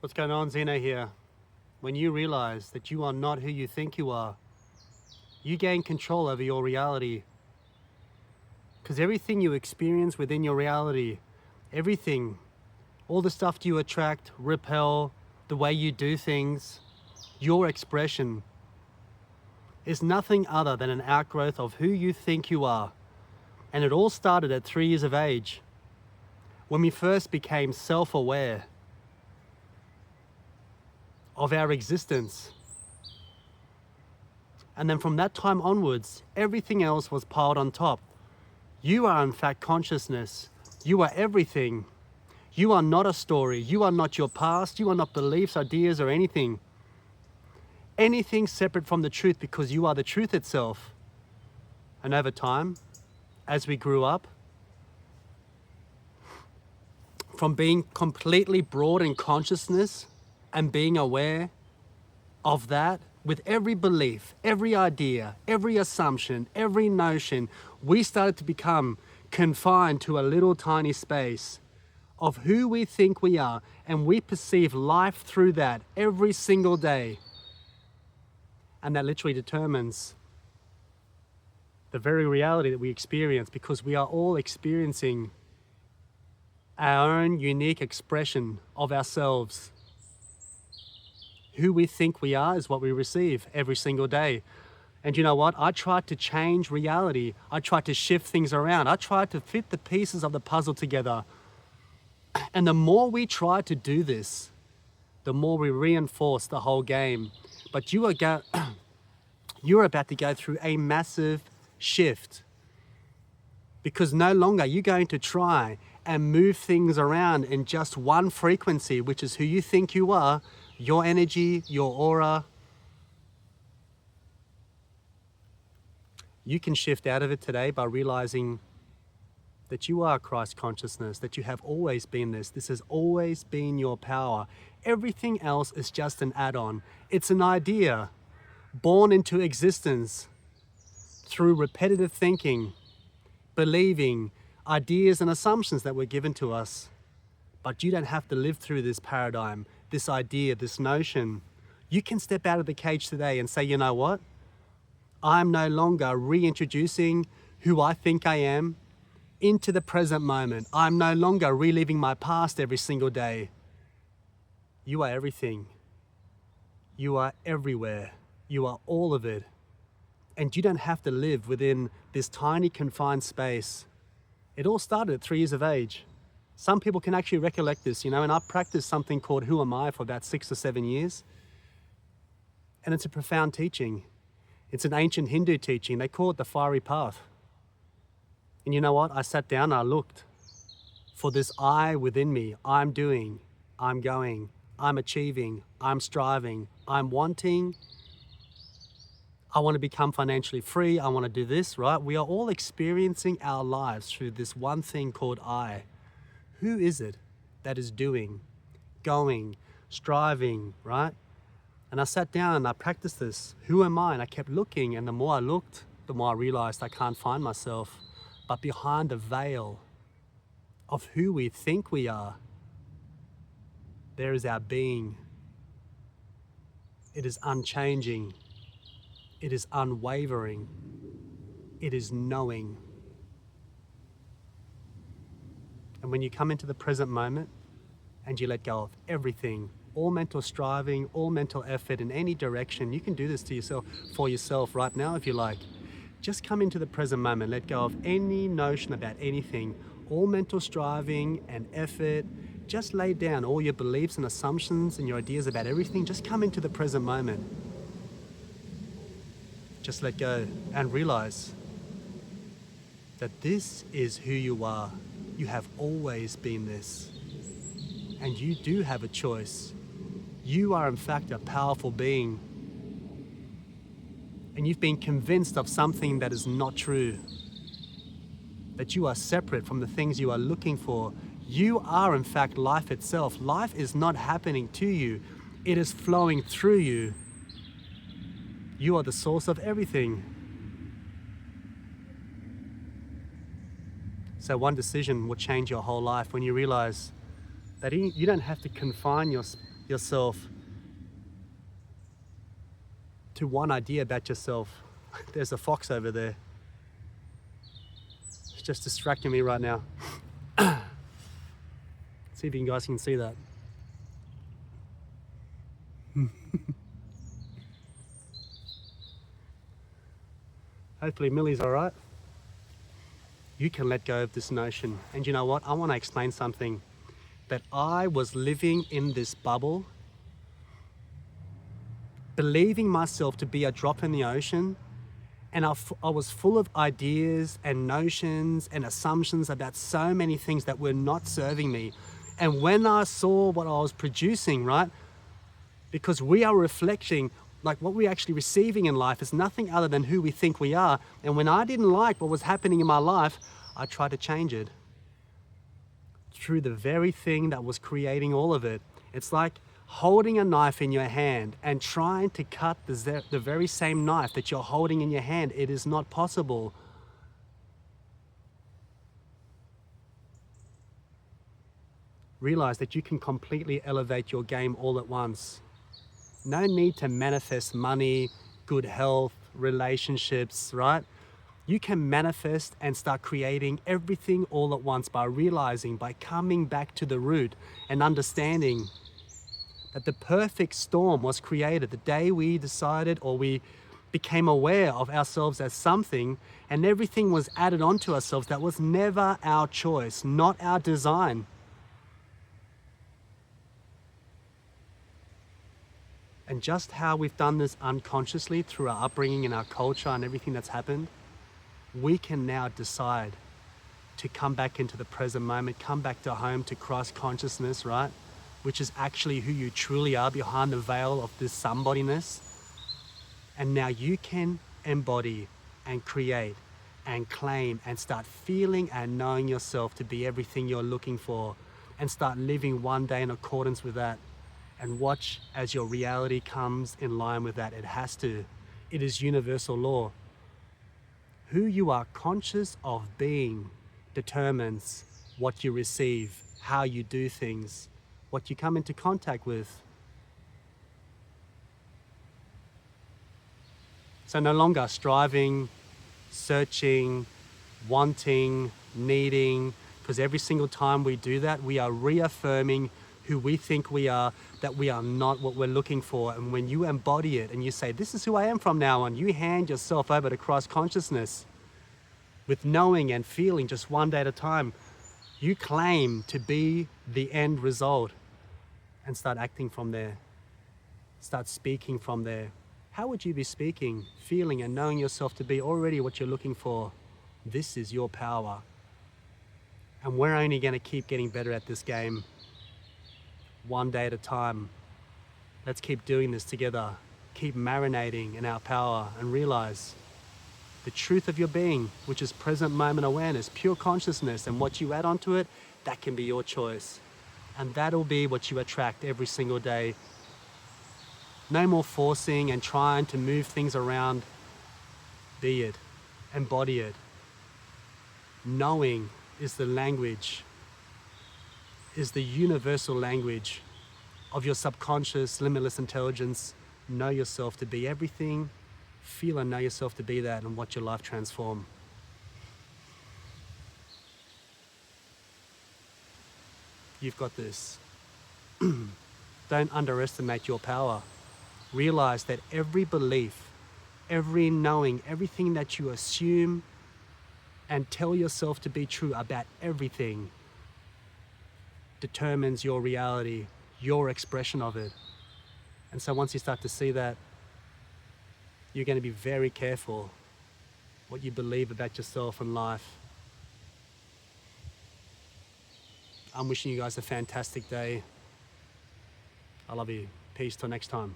What's going on, Zeno here? When you realize that you are not who you think you are, you gain control over your reality. Because everything you experience within your reality, everything, all the stuff you attract, repel, the way you do things, your expression, is nothing other than an outgrowth of who you think you are. And it all started at 3 years of age, when we first became self-aware of our existence. And then from that time onwards, everything else was piled on top. You are in fact consciousness. You are everything. You are not a story. You are not your past. You are not beliefs, ideas, or anything. Anything separate from the truth, because you are the truth itself. And over time, as we grew up, from being completely broad in consciousness and being aware of that, with every belief, every idea, every assumption, every notion, we started to become confined to a little tiny space of who we think we are, and we perceive life through that every single day. And that literally determines the very reality that we experience, because we are all experiencing our own unique expression of ourselves. Who we think we are is what we receive every single day. And you know what? I tried to change reality. I tried to shift things around. I tried to fit the pieces of the puzzle together. And the more we try to do this, the more we reinforce the whole game. But you're about to go through a massive shift, because no longer you're going to try and move things around in just one frequency, which is who you think you are, your energy, your aura. You can shift out of it today by realizing that you are Christ consciousness, that you have always been this. This has always been your power. Everything else is just an add-on. It's an idea born into existence through repetitive thinking, believing, ideas and assumptions that were given to us. But you don't have to live through this paradigm, this idea, this notion. You can step out of the cage today and say, you know what? I'm no longer reintroducing who I think I am into the present moment. I'm no longer reliving my past every single day. You are everything. You are everywhere. You are all of it. And you don't have to live within this tiny confined space. It all started at 3 years of age. Some people can actually recollect this, and I practiced something called Who Am I for about 6 or 7 years. And it's a profound teaching. It's an ancient Hindu teaching. They call it the fiery path. And you know what? I sat down and I looked for this I within me. I'm doing, I'm going, I'm achieving, I'm striving, I'm wanting. I want to become financially free. I want to do this, right? We are all experiencing our lives through this one thing called I. Who is it that is doing, going, striving, right? And I sat down and I practiced this. Who am I? And I kept looking, and the more I looked, the more I realized I can't find myself. But behind the veil of who we think we are, there is our being. It is unchanging. It is unwavering. It is knowing. And when you come into the present moment and you let go of everything, all mental striving, all mental effort in any direction, you can do this to yourself, for yourself right now if you like. Just come into the present moment, let go of any notion about anything, all mental striving and effort. Just lay down all your beliefs and assumptions and your ideas about everything. Just come into the present moment. Just let go and realize that this is who you are. You have always been this. And you do have a choice. You are in fact a powerful being. And you've been convinced of something that is not true. That you are separate from the things you are looking for. You are in fact life itself. Life is not happening to you. It is flowing through you. You are the source of everything. So one decision will change your whole life when you realize that you don't have to confine yourself to one idea about yourself. There's a fox over there. It's just distracting me right now. See if you guys can see that. Hopefully Millie's all right. You can let go of this notion. And you know what? I want to explain something. That I was living in this bubble, believing myself to be a drop in the ocean, and I was full of ideas and notions and assumptions about so many things that were not serving me. And when I saw what I was producing, right, because we are reflecting, like what we're actually receiving in life is nothing other than who we think we are. And when I didn't like what was happening in my life, I tried to change it through the very thing that was creating all of it. It's like holding a knife in your hand and trying to cut the very same knife that you're holding in your hand. It is not possible. Realize that you can completely elevate your game all at once. No need to manifest money, good health, relationships, right? You can manifest and start creating everything all at once by realizing, by coming back to the root and understanding that the perfect storm was created the day we decided or we became aware of ourselves as something, and everything was added onto ourselves that was never our choice, not our design. And just how we've done this unconsciously through our upbringing and our culture and everything that's happened, we can now decide to come back into the present moment, come back to home, to Christ consciousness, right? Which is actually who you truly are behind the veil of this somebodyness. And now you can embody and create and claim and start feeling and knowing yourself to be everything you're looking for, and start living one day in accordance with that. And watch as your reality comes in line with that. It has to. It is universal law. Who you are conscious of being determines what you receive, how you do things, what you come into contact with. So no longer striving, searching, wanting, needing, because every single time we do that, we are reaffirming who we think we are, that we are not what we're looking for. And when you embody it and you say, this is who I am from now on, you hand yourself over to Christ consciousness with knowing and feeling just one day at a time. You claim to be the end result and start acting from there. Start speaking from there. How would you be speaking, feeling and knowing yourself to be already what you're looking for? This is your power. And we're only going to keep getting better at this game, one day at a time. Let's keep doing this together. Keep marinating in our power and realize the truth of your being, which is present moment awareness, pure consciousness, and what you add onto it, that can be your choice. And that'll be what you attract every single day. No more forcing and trying to move things around. Be it. Embody it. Knowing is the language, is the universal language of your subconscious, limitless intelligence. Know yourself to be everything. Feel and know yourself to be that, and watch your life transform. You've got this. Don't underestimate your power. Realize that every belief, every knowing, everything that you assume and tell yourself to be true about everything determines your reality, your expression of it. And so once you start to see that, you're going to be very careful what you believe about yourself and life. I'm wishing you guys a fantastic day. I love you. Peace till next time.